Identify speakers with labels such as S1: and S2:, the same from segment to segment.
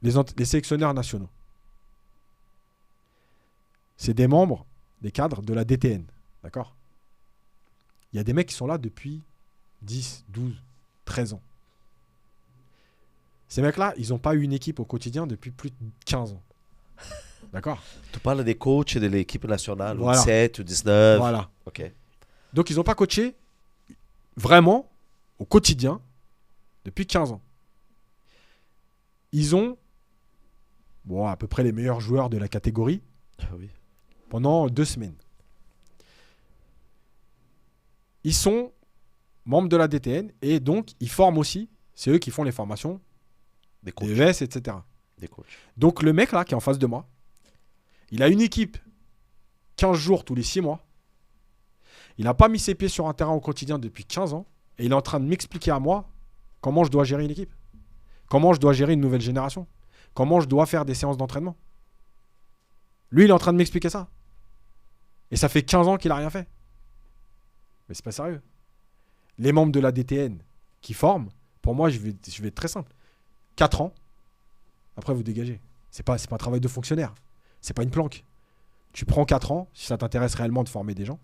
S1: les sélectionneurs nationaux, c'est des membres, des cadres de la DTN. D'accord ? Il y a des mecs qui sont là depuis 10, 12, 13 ans. Ces mecs-là, ils n'ont pas eu une équipe au quotidien depuis plus de 15 ans. D'accord ?
S2: Tu parles des coachs de l'équipe nationale,
S1: Voilà.
S2: ou 17 ou 19.
S1: Voilà.
S2: Ok.
S1: Donc, ils n'ont pas coaché vraiment au quotidien depuis 15 ans. Ils ont à peu près les meilleurs joueurs de la catégorie
S2: Oui.
S1: pendant 2 semaines. Ils sont membres de la DTN et donc ils forment aussi. C'est eux qui font les formations,
S2: Des coachs.
S1: des ES, etc.
S2: Des coachs.
S1: Donc le mec là qui est en face de moi, il a une équipe 15 jours tous les 6 mois. Il n'a pas mis ses pieds sur un terrain au quotidien depuis 15 ans. Et il est en train de m'expliquer à moi comment je dois gérer une équipe. Comment je dois gérer une nouvelle génération. Comment je dois faire des séances d'entraînement. Lui, il est en train de m'expliquer ça. Et ça fait 15 ans qu'il n'a rien fait. Mais c'est pas sérieux. Les membres de la DTN qui forment, pour moi, je vais être très simple. 4 ans, après vous dégagez. C'est pas un travail de fonctionnaire. C'est pas une planque. Tu prends 4 ans, si ça t'intéresse réellement de former des gens.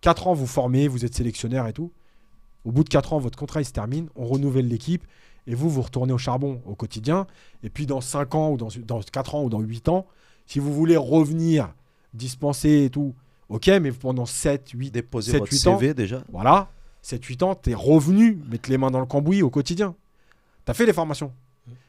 S1: 4 ans, vous formez, vous êtes sélectionneur et tout. Au bout de 4 ans, votre contrat il se termine, on renouvelle l'équipe et vous retournez au charbon au quotidien. Et puis dans 5 ans ou dans 4 ans ou dans 8 ans, si vous voulez revenir, dispenser et tout, ok, mais pendant 7, 8,
S2: Déposer
S1: 7,
S2: votre
S1: 8 ans,
S2: CV déjà.
S1: voilà, 7, 8 ans, t'es revenu mettre les mains dans le cambouis au quotidien. T'as fait les formations.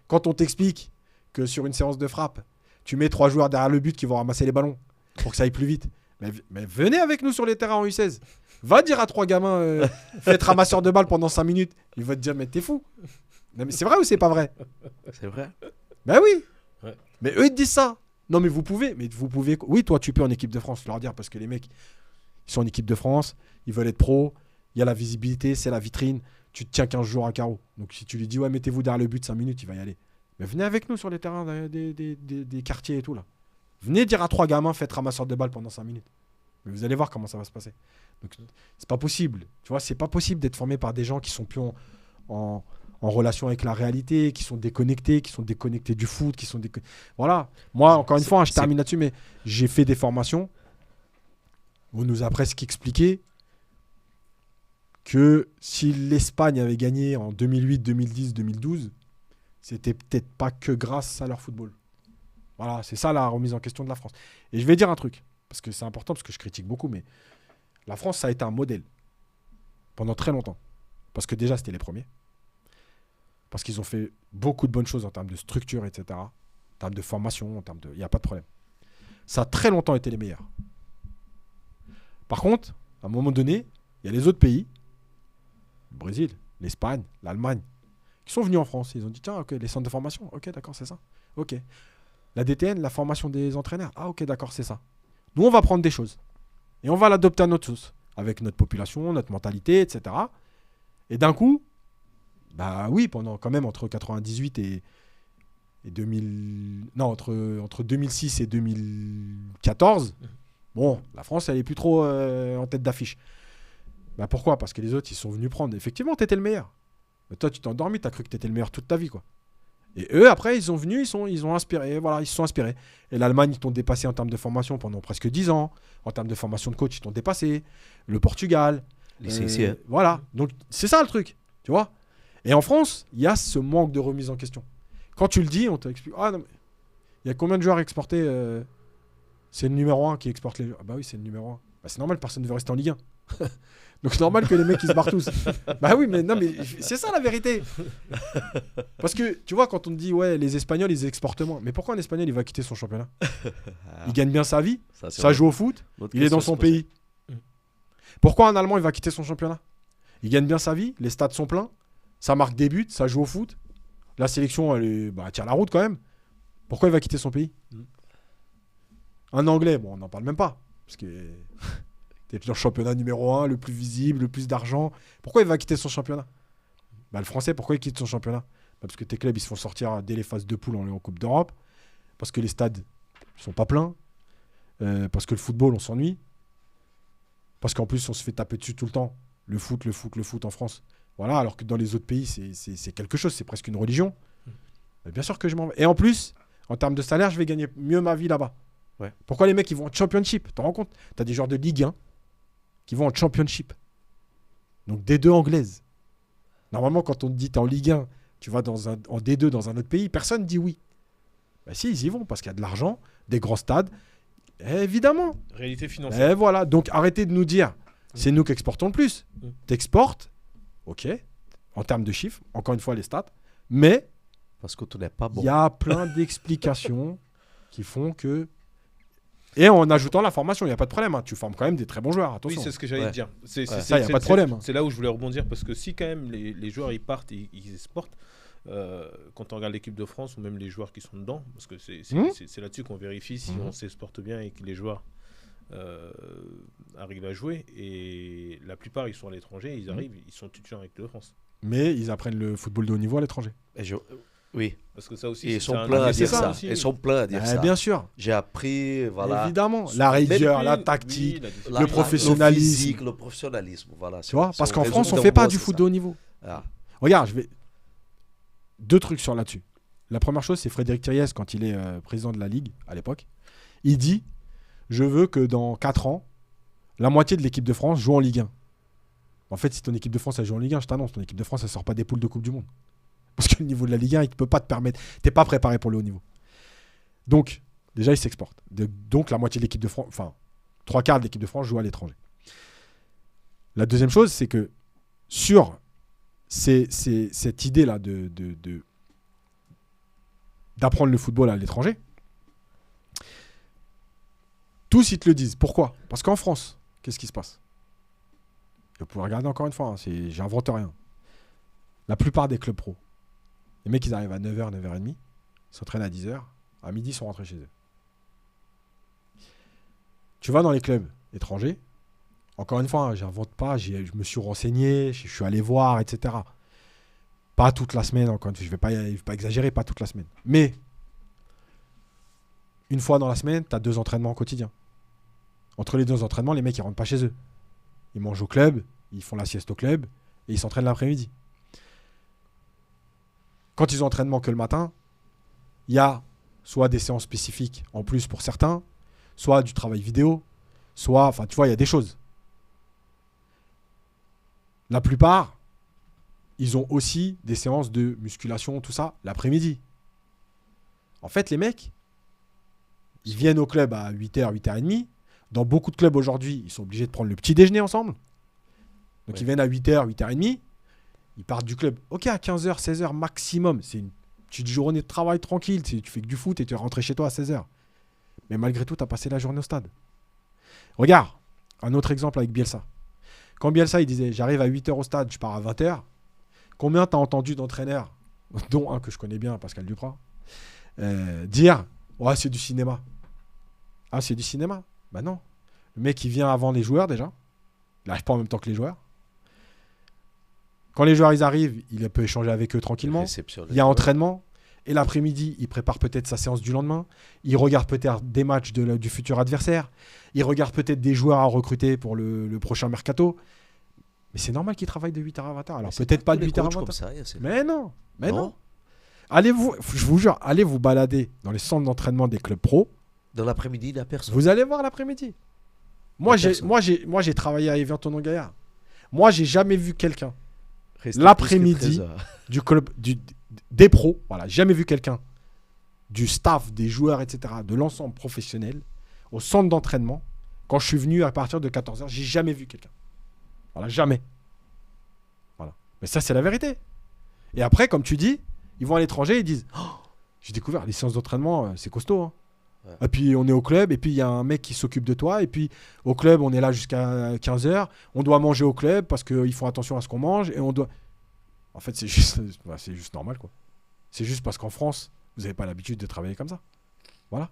S1: Quand on t'explique que sur une séance de frappe, tu mets 3 joueurs derrière le but qui vont ramasser les ballons pour que ça aille plus vite. Mais venez avec nous sur les terrains en U16. Va dire à 3 gamins, faites ramasseur de balles pendant 5 minutes. Il va te dire, mais t'es fou. Non, mais c'est vrai ou c'est pas vrai ?
S2: C'est vrai.
S1: Ben oui.
S3: Ouais.
S1: Mais eux, ils te disent ça. Non, mais vous pouvez. Oui, toi, tu peux en équipe de France, leur dire, parce que les mecs, ils sont en équipe de France, ils veulent être pros, il y a la visibilité, c'est la vitrine. Tu te tiens 15 jours à carreau. Donc si tu lui dis, ouais, mettez-vous derrière le but 5 minutes, il va y aller. Mais venez avec nous sur les terrains des quartiers et tout, là. Venez dire à 3 gamins, faites ramasseur de balles pendant 5 minutes. Mais vous allez voir comment ça va se passer. Donc, c'est pas possible. Tu vois, c'est pas possible d'être formé par des gens qui sont plus en relation avec la réalité, qui sont déconnectés du foot, Voilà. Moi, encore une fois, je termine là-dessus, mais j'ai fait des formations où on nous a presque expliqué que si l'Espagne avait gagné en 2008, 2010, 2012, c'était peut-être pas que grâce à leur football. Voilà, c'est ça la remise en question de la France. Et je vais dire un truc, parce que c'est important, parce que je critique beaucoup, mais la France, ça a été un modèle pendant très longtemps. Parce que déjà, c'était les premiers. Parce qu'ils ont fait beaucoup de bonnes choses en termes de structure, etc. En termes de formation, il n'y a pas de problème. Ça a très longtemps été les meilleurs. Par contre, à un moment donné, il y a les autres pays, le Brésil, l'Espagne, l'Allemagne, qui sont venus en France. Ils ont dit, tiens, ok, les centres de formation, ok, d'accord, c'est ça. Ok. La DTN, la formation des entraîneurs, ah ok, d'accord, c'est ça. Nous, on va prendre des choses. Et on va l'adopter à notre sauce, avec notre population, notre mentalité, etc. Et d'un coup, bah oui, pendant quand même entre 98 et 2000... Non, entre 2006 et 2014, bon, la France, elle est plus trop en tête d'affiche. Bah pourquoi ? Parce que les autres, ils sont venus prendre. Effectivement, t'étais le meilleur. Mais toi, tu t'es endormi, t'as cru que t'étais le meilleur toute ta vie, quoi. Et eux, après, ils sont venus, ils ont inspiré, voilà, ils se sont inspirés. Et l'Allemagne, ils t'ont dépassé en termes de formation pendant presque 10 ans. En termes de formation de coach, ils t'ont dépassé. Le Portugal.
S2: Licencié.
S1: Voilà. Donc, c'est ça le truc, tu vois. Et en France, il y a ce manque de remise en question. Quand tu le dis, on t'explique. Ah non, mais il y a combien de joueurs exportés c'est le numéro 1 qui exporte les joueurs. Ah bah oui, c'est le numéro 1. Bah, c'est normal, personne ne veut rester en Ligue 1. Donc c'est normal que les mecs ils se barrent tous. Bah oui, mais non, mais c'est ça la vérité. Parce que tu vois, quand on te dit ouais, les Espagnols ils exportent moins. Mais pourquoi un Espagnol il va quitter son championnat ? Il gagne bien sa vie, ça joue au foot, il est dans son pays. Pourquoi un Allemand il va quitter son championnat ? Il gagne bien sa vie, les stades sont pleins, ça marque des buts, ça joue au foot. La sélection elle tire la route quand même. Pourquoi il va quitter son pays ? Un Anglais, bon on n'en parle même pas. Parce que t'es le championnat numéro 1, le plus visible, le plus d'argent. Pourquoi il va quitter son championnat ? Bah, le Français, pourquoi il quitte son championnat ? Bah, parce que tes clubs, ils se font sortir dès les phases de poule en Coupe d'Europe. Parce que les stades ne sont pas pleins. Parce que le football, on s'ennuie. Parce qu'en plus, on se fait taper dessus tout le temps. Le foot en France. Voilà, alors que dans les autres pays, c'est quelque chose. C'est presque une religion. Mais bien sûr que je m'en vais. Et en plus, en termes de salaire, je vais gagner mieux ma vie là-bas.
S2: Ouais.
S1: Pourquoi les mecs, ils vont en championship? Tu te rends compte? Tu as des joueurs de Ligue 1 qui vont en championship. Donc D2 anglaise. Normalement, quand on te dit tu es en Ligue 1, tu vas en D2 dans un autre pays, personne dit oui. Bah si, ils y vont parce qu'il y a de l'argent, des grands stades. Évidemment.
S3: Réalité financière.
S1: Et voilà. Donc arrêtez de nous dire, c'est nous qui exportons le plus. T'exportes, ok, en termes de chiffres, encore une fois les stats, mais
S2: Parce que tu n'es pas bon.
S1: il y a plein d'explications qui font que... Et en ajoutant la formation, il n'y a pas de problème. Hein. Tu formes quand même des très bons joueurs,
S3: Oui,
S1: attention.
S3: c'est ce que j'allais
S2: Ouais.
S3: te dire.
S1: Ça, y a pas de problème, hein.
S3: C'est là où je voulais rebondir parce que si quand même les joueurs ils partent et ils exportent, quand on regarde l'équipe de France ou même les joueurs qui sont dedans, parce que c'est là-dessus qu'on vérifie si on s'exporte bien et que les joueurs arrivent à jouer. Et la plupart ils sont à l'étranger, ils arrivent, ils sont titulaires avec l'équipe de France.
S1: Mais ils apprennent le football de haut niveau à l'étranger.
S2: Oui.
S3: Parce que ça aussi,
S2: Et ils
S3: c'est
S2: sont
S3: un
S2: pleins à dire
S3: investissement
S2: ça.
S3: aussi.
S2: Ils sont pleins à dire ça.
S1: Bien sûr.
S2: J'ai appris, voilà.
S1: Évidemment. La rigueur,
S3: Même
S1: la
S3: plus,
S1: tactique.
S3: oui, la discipline.
S2: La-
S1: Le professionnalisme.
S2: Le physique, le professionnalisme. Voilà.
S1: Tu vois, parce qu'en
S2: raison
S1: France, on
S2: de
S1: fait pas
S2: moi,
S1: du
S2: c'est
S1: foot
S2: ça.
S1: de haut niveau.
S2: Ah.
S1: Regarde, deux trucs sur là-dessus. La première chose, c'est Frédéric Thiriez, quand il est président de la Ligue, à l'époque. Il dit, je veux que dans 4 ans, la moitié de l'équipe de France joue en Ligue 1. En fait, si ton équipe de France, elle joue en Ligue 1, je t'annonce, ton équipe de France, elle sort pas des poules de Coupe du Monde. Parce que le niveau de la Ligue 1, il ne peut pas te permettre. Tu n'es pas préparé pour le haut niveau. Donc, déjà, il s'exporte. Donc, la moitié de l'équipe de France, enfin, 3/4 de l'équipe de France joue à l'étranger. La deuxième chose, c'est que sur cette idée-là d'apprendre le football à l'étranger, tous, ils te le disent. Pourquoi? Parce qu'en France, qu'est-ce qui se passe? Vous pouvez regarder encore une fois, hein, j'invente rien. La plupart des clubs pro, les mecs, ils arrivent à 9h, 9h30, ils s'entraînent à 10h, à midi, ils sont rentrés chez eux. Tu vas dans les clubs étrangers, encore une fois, hein, j'invente pas, je me suis renseigné, je suis allé voir, etc. Pas toute la semaine, encore une fois, je vais pas exagérer, pas toute la semaine. Mais, une fois dans la semaine, tu as 2 entraînements au quotidien. Entre les 2 entraînements, les mecs, ils rentrent pas chez eux. Ils mangent au club, ils font la sieste au club, et ils s'entraînent l'après-midi. Quand ils ont entraînement que le matin, il y a soit des séances spécifiques en plus pour certains, soit du travail vidéo, soit, enfin, tu vois, il y a des choses. La plupart, ils ont aussi des séances de musculation, tout ça, l'après-midi. En fait, les mecs, ils viennent au club à 8h, 8h30. Dans beaucoup de clubs aujourd'hui, ils sont obligés de prendre le petit déjeuner ensemble. Donc,
S2: Ouais.
S1: ils viennent à 8h, 8h30. Ils partent du club. Ok, à 15h, 16h maximum. C'est une petite journée de travail tranquille. Tu fais que du foot et tu es rentré chez toi à 16h. Mais malgré tout, tu as passé la journée au stade. Regarde, un autre exemple avec Bielsa. Quand Bielsa, il disait, j'arrive à 8h au stade, je pars à 20h. Combien tu as entendu d'entraîneurs, dont un que je connais bien, Pascal Duprat, dire, ouais, c'est du cinéma. Ah, c'est du cinéma? Bah non. Le mec, il vient avant les joueurs déjà. Il n'arrive pas en même temps que les joueurs. Quand les joueurs ils arrivent, il peut échanger avec eux tranquillement.
S2: Réception,
S1: Il y a entraînement. Et l'après-midi, il prépare peut-être sa séance du lendemain. Il regarde peut-être des matchs du futur adversaire. Il regarde peut-être des joueurs à recruter pour le prochain mercato. Mais c'est normal qu'il travaille de 8h à 20h. Alors peut-être pas de 8h à 20h. Mais non. Mais non. Je vous jure, allez vous balader dans les centres d'entraînement des clubs pro.
S2: Dans l'après-midi, il n'y a personne.
S1: Vous allez voir l'après-midi. Moi, j'ai travaillé à Évian-Tonon-Gaillard. Moi, j'ai jamais vu quelqu'un
S2: Restez
S1: l'après-midi
S2: plus que 13 heures.
S1: du club, des pros, voilà, jamais vu quelqu'un du staff, des joueurs, etc., de l'ensemble professionnel au centre d'entraînement. Quand je suis venu à partir de 14h, j'ai jamais vu quelqu'un. Voilà, jamais. Voilà. Mais ça, c'est la vérité. Et après, comme tu dis, ils vont à l'étranger, ils disent oh, j'ai découvert les séances d'entraînement, c'est costaud. Hein.
S2: Ouais.
S1: Et puis on est au club, et puis il y a un mec qui s'occupe de toi, et puis au club, on est là jusqu'à 15h. On doit manger au club parce qu'ils font attention à ce qu'on mange, et on doit. En fait, c'est juste normal, quoi. C'est juste parce qu'en France, vous n'avez pas l'habitude de travailler comme ça. Voilà.